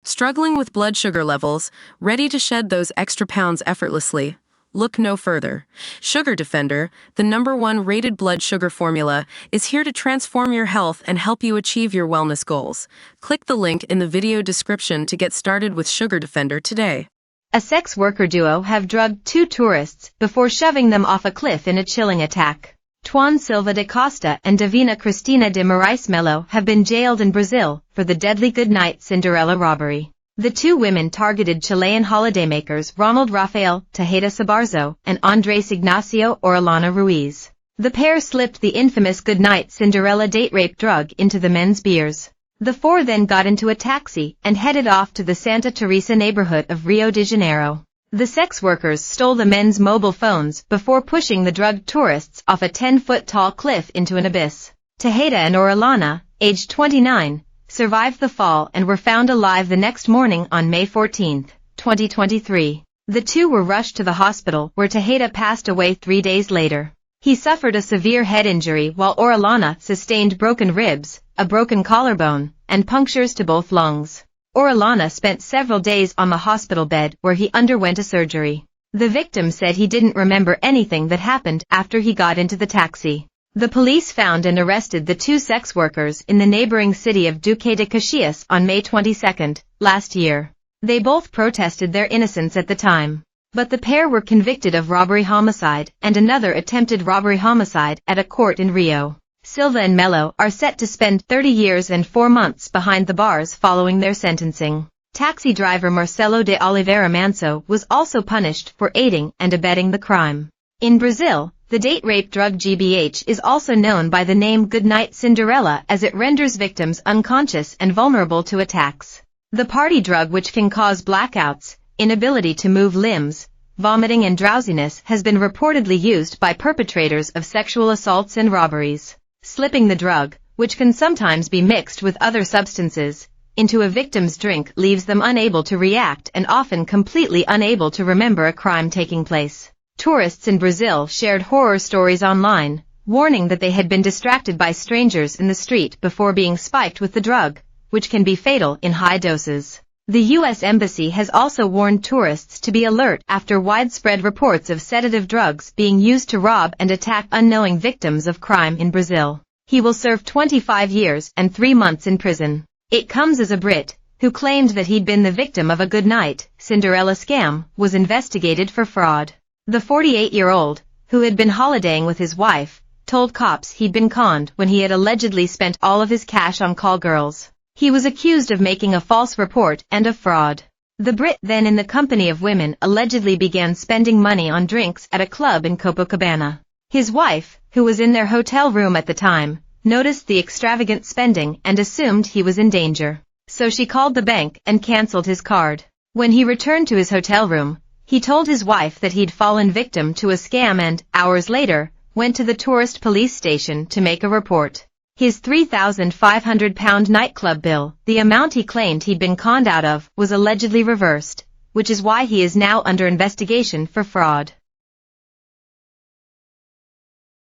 Struggling with blood sugar levels, ready to shed those extra pounds effortlessly? Look no further. Sugar Defender, the #1 rated blood sugar formula, is here to transform your health and help you achieve your wellness goals. Click the link in the video description to get started with Sugar Defender today. A sex worker duo have drugged two tourists before shoving them off a cliff in a chilling attack. Tuan Silva de Costa and Divina Cristina de Moraes Melo have been jailed in Brazil for the deadly Goodnight Cinderella robbery. The two women targeted Chilean holidaymakers Ronald Rafael Tejeda Sabarzo and Andres Ignacio Orellana Ruiz. The pair slipped the infamous Goodnight Cinderella date rape drug into the men's beers. The four then got into a taxi and headed off to the Santa Teresa neighborhood of Rio de Janeiro. The sex workers stole the men's mobile phones before pushing the drugged tourists off a 10-foot-tall cliff into an abyss. Tejeda and Orellana, aged 29, survived the fall and were found alive the next morning on May 14, 2023. The two were rushed to the hospital where Tejeda passed away 3 days later. He suffered a severe head injury while Orellana sustained broken ribs, a broken collarbone, and punctures to both lungs. Orellana spent several days on the hospital bed where he underwent a surgery. The victim said he didn't remember anything that happened after he got into the taxi. The police found and arrested the two sex workers in the neighboring city of Duque de Caxias on May 22, last year. They both protested their innocence at the time. But the pair were convicted of robbery homicide and another attempted robbery homicide at a court in Rio. Silva and Melo are set to spend 30 years and 4 months behind the bars following their sentencing. Taxi driver Marcelo de Oliveira Manso was also punished for aiding and abetting the crime. In Brazil, the date rape drug GBH is also known by the name Goodnight Cinderella as it renders victims unconscious and vulnerable to attacks. The party drug, which can cause blackouts, inability to move limbs, vomiting and drowsiness, has been reportedly used by perpetrators of sexual assaults and robberies. Slipping the drug, which can sometimes be mixed with other substances, into a victim's drink leaves them unable to react and often completely unable to remember a crime taking place. Tourists in Brazil shared horror stories online, warning that they had been distracted by strangers in the street before being spiked with the drug, which can be fatal in high doses. The U.S. Embassy has also warned tourists to be alert after widespread reports of sedative drugs being used to rob and attack unknowing victims of crime in Brazil. He will serve 25 years and 3 months in prison. It comes as a Brit, who claimed that he'd been the victim of a Goodnight Cinderella scam, was investigated for fraud. The 48-year-old, who had been holidaying with his wife, told cops he'd been conned when he had allegedly spent all of his cash on call girls. He was accused of making a false report and of fraud. The Brit, then in the company of women, allegedly began spending money on drinks at a club in Copacabana. His wife, who was in their hotel room at the time, noticed the extravagant spending and assumed he was in danger. So she called the bank and cancelled his card. When he returned to his hotel room, he told his wife that he'd fallen victim to a scam and, hours later, went to the tourist police station to make a report. His £3,500 nightclub bill, the amount he claimed he'd been conned out of, was allegedly reversed, which is why he is now under investigation for fraud.